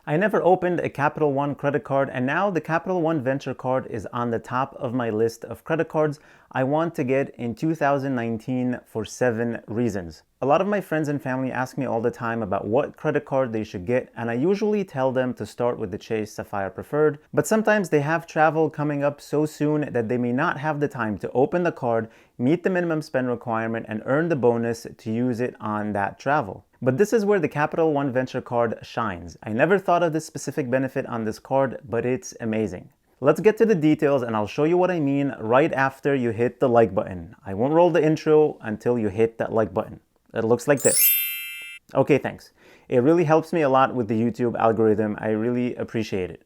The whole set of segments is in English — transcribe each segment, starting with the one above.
I never opened a Capital One credit card, and now the Capital One Venture card is on the top of my list of credit cards I want to get in 2019 for 7 reasons. A lot of my friends and family ask me all the time about what credit card they should get, and I usually tell them to start with the Chase Sapphire Preferred, but sometimes they have travel coming up so soon that they may not have the time to open the card, meet the minimum spend requirement, and earn the bonus to use it on that travel. But this is where the Capital One Venture card shines. I never thought of this specific benefit on this card, but it's amazing. Let's get to the details and I'll show you what I mean right after you hit the like button. I won't roll the intro until you hit that like button. It looks like this. Okay, thanks. It really helps me a lot with the YouTube algorithm. I really appreciate it.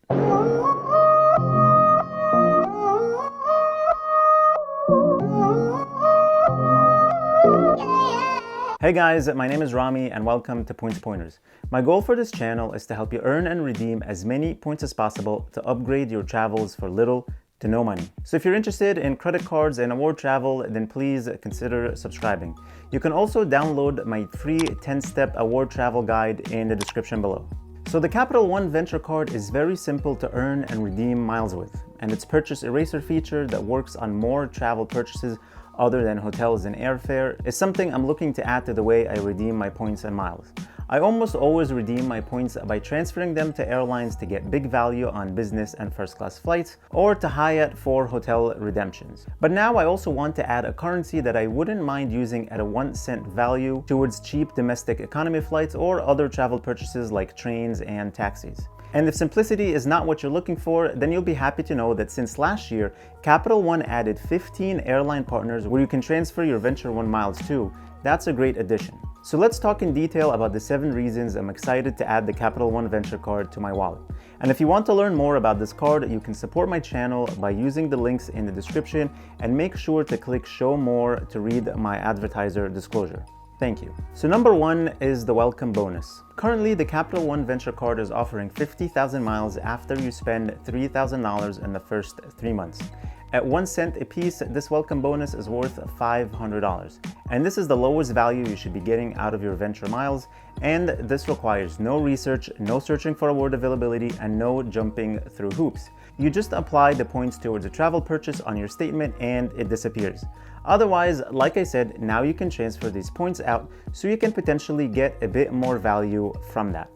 Hey guys, my name is Rami and welcome to Points Pointers. My goal for this channel is to help you earn and redeem as many points as possible to upgrade your travels for little to no money. So if you're interested in credit cards and award travel, then please consider subscribing. You can also download my free 10-step award travel guide in the description below. So the Capital One Venture card is very simple to earn and redeem miles with, and its purchase eraser feature that works on more travel purchases other than hotels and airfare is something I'm looking to add to the way I redeem my points and miles. I almost always redeem my points by transferring them to airlines to get big value on business and first class flights, or to Hyatt for hotel redemptions. But now I also want to add a currency that I wouldn't mind using at a 1-cent value towards cheap domestic economy flights or other travel purchases like trains and taxis. And if simplicity is not what you're looking for, then you'll be happy to know that since last year, Capital One added 15 airline partners where you can transfer your Venture One miles to. That's a great addition. So let's talk in detail about the 7 reasons I'm excited to add the Capital One Venture card to my wallet. And if you want to learn more about this card, you can support my channel by using the links in the description, and make sure to click Show More to read my Advertiser disclosure. Thank you. So number 1 is the welcome bonus. Currently, the Capital One Venture card is offering 50,000 miles after you spend $3,000 in the first 3 months. At 1 cent a piece, this welcome bonus is worth $500. And this is the lowest value you should be getting out of your Venture miles. And this requires no research, no searching for award availability, and no jumping through hoops. You just apply the points towards a travel purchase on your statement and it disappears. Otherwise, like I said, now you can transfer these points out so you can potentially get a bit more value from that.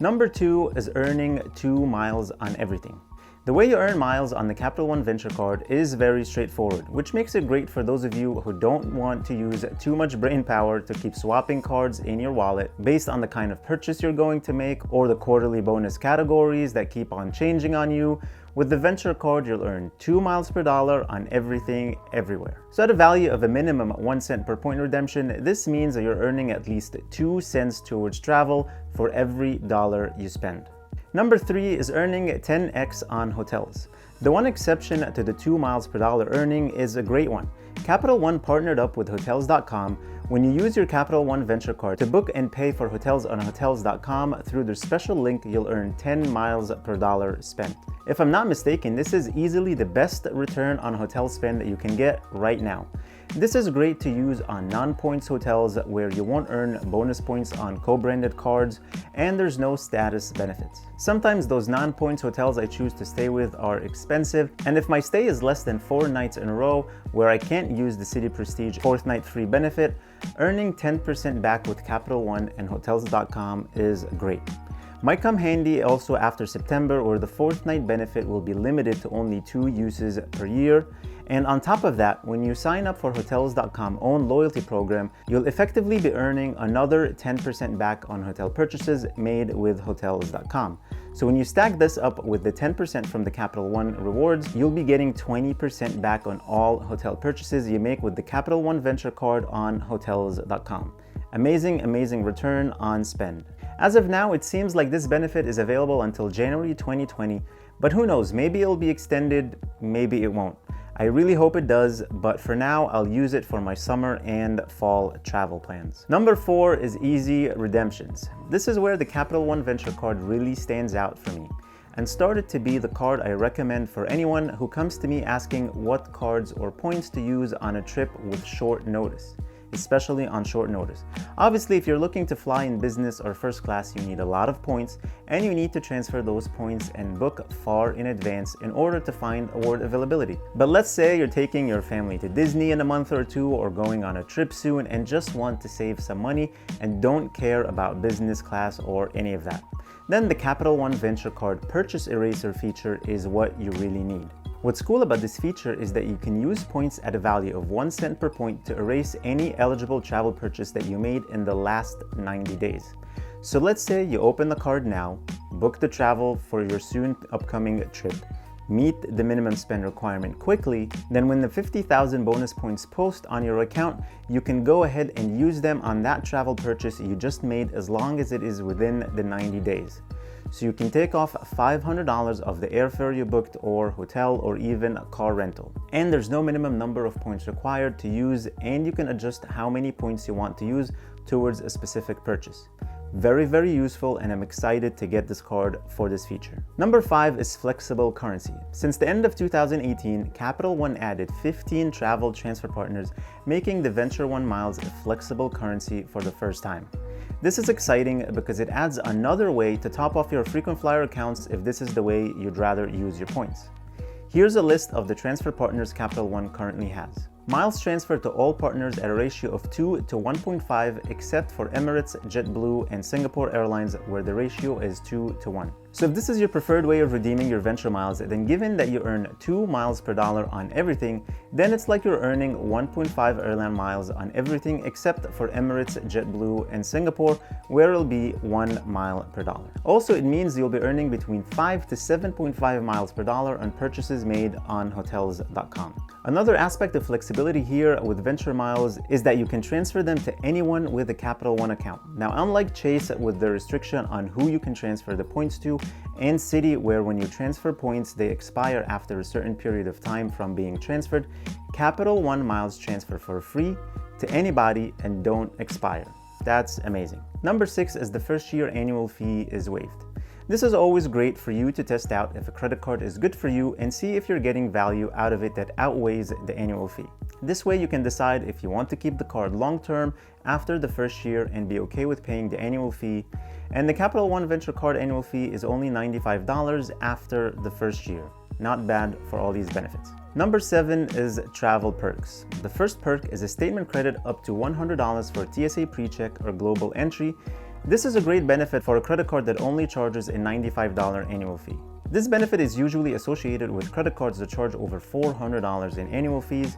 Number 2 is earning 2 miles on everything. The way you earn miles on the Capital One Venture card is very straightforward, which makes it great for those of you who don't want to use too much brain power to keep swapping cards in your wallet based on the kind of purchase you're going to make or the quarterly bonus categories that keep on changing on you. With the Venture card, you'll earn 2 miles per dollar on everything, everywhere. So at a value of a minimum 1 cent per point redemption, this means that you're earning at least 2 cents towards travel for every dollar you spend. Number 3 is earning 10x on hotels. The one exception to the 2 miles per dollar earning is a great one. Capital One partnered up with Hotels.com. When you use your Capital One Venture card to book and pay for hotels on Hotels.com through their special link, you'll earn 10 miles per dollar spent. If I'm not mistaken, this is easily the best return on hotel spend that you can get right now. This is great to use on non-points hotels where you won't earn bonus points on co-branded cards and there's no status benefits. Sometimes those non-points hotels I choose to stay with are expensive, and if my stay is less than 4 nights in a row where I can't use the City Prestige 4th night free benefit, earning 10% back with Capital One and Hotels.com is great. Might come handy also after September, where the 4th night benefit will be limited to only 2 uses per year. And on top of that, when you sign up for Hotels.com own loyalty program, you'll effectively be earning another 10% back on hotel purchases made with Hotels.com. So when you stack this up with the 10% from the Capital One rewards, you'll be getting 20% back on all hotel purchases you make with the Capital One Venture card on Hotels.com. Amazing, amazing return on spend. As of now, it seems like this benefit is available until January 2020, but who knows, maybe it'll be extended, maybe it won't. I really hope it does, but for now, I'll use it for my summer and fall travel plans. Number 4 is easy redemptions. This is where the Capital One Venture card really stands out for me, and started to be the card I recommend for anyone who comes to me asking what cards or points to use on a trip with short notice. especially on short notice. Obviously, if you're looking to fly in business or first class, you need a lot of points, and you need to transfer those points and book far in advance in order to find award availability. But let's say you're taking your family to Disney in a month or two, or going on a trip soon and just want to save some money and don't care about business class or any of that. Then the Capital One Venture Card Purchase Eraser feature is what you really need. What's cool about this feature is that you can use points at a value of 1 cent per point to erase any eligible travel purchase that you made in the last 90 days. So let's say you open the card now, book the travel for your soon upcoming trip, meet the minimum spend requirement quickly, then when the 50,000 bonus points post on your account, you can go ahead and use them on that travel purchase you just made as long as it is within the 90 days. So you can take off $500 of the airfare you booked, or hotel, or even a car rental. And there's no minimum number of points required to use, and you can adjust how many points you want to use towards a specific purchase. Very, very useful, and I'm excited to get this card for this feature. Number 5 is flexible currency. Since the end of 2018, Capital One added 15 travel transfer partners, making the Venture One Miles a flexible currency for the first time. This is exciting because it adds another way to top off your frequent flyer accounts if this is the way you'd rather use your points. Here's a list of the transfer partners Capital One currently has. Miles transfer to all partners at a ratio of 2 to 1.5, except for Emirates, JetBlue, and Singapore Airlines, where the ratio is 2 to 1. So if this is your preferred way of redeeming your Venture Miles, then given that you earn 2 miles per dollar on everything, then it's like you're earning 1.5 airline miles on everything except for Emirates, JetBlue, and Singapore, where it'll be 1 mile per dollar. Also, it means you'll be earning between 5 to 7.5 miles per dollar on purchases made on hotels.com. Another aspect of flexibility here with Venture Miles is that you can transfer them to anyone with a Capital One account. Now, unlike Chase with the restriction on who you can transfer the points to, and Citi, where when you transfer points, they expire after a certain period of time from being transferred, Capital One Miles transfer for free to anybody and don't expire. That's amazing. Number 6 is the first year annual fee is waived. This is always great for you to test out if a credit card is good for you and see if you're getting value out of it that outweighs the annual fee. This way you can decide if you want to keep the card long term after the first year and be okay with paying the annual fee. And the Capital One Venture Card annual fee is only $95 after the first year. Not bad for all these benefits. Number 7 is travel perks. The first perk is a statement credit up to $100 for TSA PreCheck or global entry. This is a great benefit for a credit card that only charges a $95 annual fee. This benefit is usually associated with credit cards that charge over $400 in annual fees,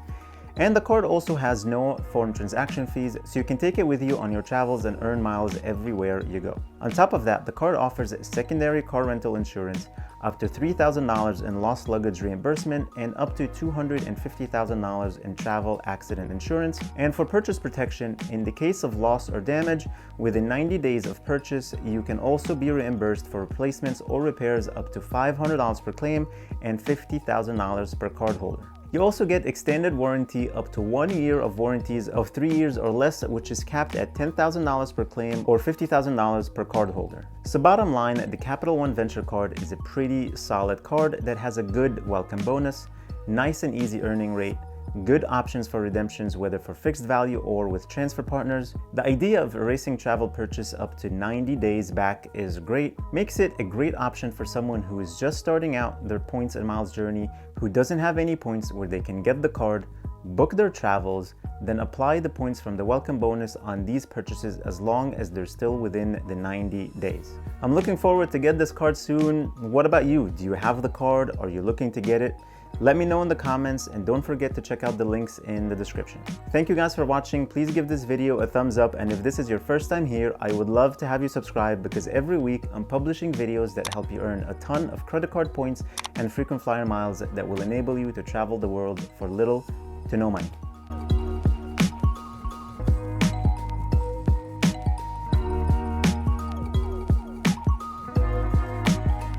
and the card also has no foreign transaction fees, so you can take it with you on your travels and earn miles everywhere you go. On top of that, the card offers secondary car rental insurance, up to $3,000 in lost luggage reimbursement, and up to $250,000 in travel accident insurance. And for purchase protection, in the case of loss or damage, within 90 days of purchase, you can also be reimbursed for replacements or repairs up to $500 per claim and $50,000 per cardholder. You also get extended warranty up to 1 year of warranties of 3 years or less, which is capped at $10,000 per claim or $50,000 per cardholder. So bottom line, the Capital One Venture Card is a pretty solid card that has a good welcome bonus, nice and easy earning rate, good options for redemptions, whether for fixed value or with transfer partners. The idea of erasing travel purchase up to 90 days back is great, makes it a great option for someone who is just starting out their points and miles journey, who doesn't have any points, where they can get the card, book their travels, then apply the points from the welcome bonus on these purchases as long as they're still within the 90 days. I'm looking forward to get this card soon. What about you? Do you have the card? Are you looking to get it? Let me know in the comments, and don't forget to check out the links in the description. Thank you guys for watching. Please give this video a thumbs up, and if this is your first time here, I would love to have you subscribe, because every week I'm publishing videos that help you earn a ton of credit card points and frequent flyer miles that will enable you to travel the world for little to no money.